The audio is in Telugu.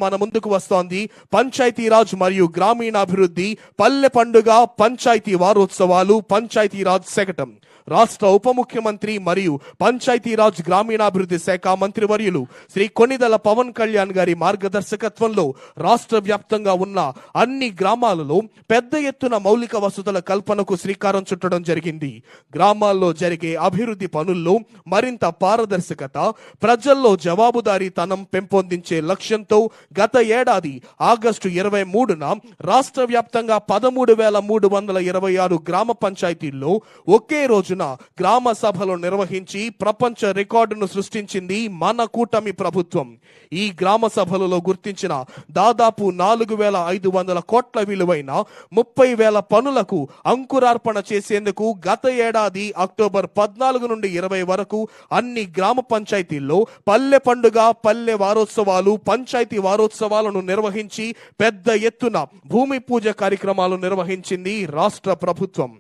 మన ముందుకు వస్తోంది పంచాయతీరాజ్ మరియు గ్రామీణాభివృద్ధి పల్లె పండుగ పంచాయతీ వారోత్సవాలు పంచాయతీరాజ్ శకటం. రాష్ట్ర ఉప ముఖ్యమంత్రి మరియు పంచాయతీరాజ్ గ్రామీణాభివృద్ధి శాఖ మంత్రివర్యులు శ్రీ కొణిదెల పవన్ కళ్యాణ్ గారి మార్గదర్శకత్వంలో రాష్ట్ర వ్యాప్తంగా ఉన్న అన్ని గ్రామాలలో పెద్ద ఎత్తున మౌలిక వసతుల కల్పనకు శ్రీకారం చుట్టడం జరిగింది. గ్రామాల్లో జరిగే అభివృద్ధి పనుల్లో మరింత పారదర్శకత, ప్రజల్లో జవాబుదారీతనం పెంపొందించే లక్ష్యంతో గత ఏడాది ఆగస్టు 23న రాష్ట్ర వ్యాప్తంగా 13,326 గ్రామ పంచాయతీల్లో ఒకే రోజున గ్రామ సభలు నిర్వహించి ప్రపంచ రికార్డును సృష్టించింది మన కూటమి ప్రభుత్వం. ఈ గ్రామ సభలలో గుర్తించిన దాదాపు 4,500 కోట్ల విలువైన 30,000 పనులకు అంకురార్పణ చేసేందుకు గత ఏడాది అక్టోబర్ 14 నుండి 20 వరకు అన్ని గ్రామ పంచాయతీల్లో పల్లె పండుగ, పల్లె వారోత్సవాలు, పంచాయతీ వారోత్సవాలను నిర్వహించి పెద్ద ఎత్తున భూమి పూజ కార్యక్రమాలు నిర్వహించింది రాష్ట్ర ప్రభుత్వం.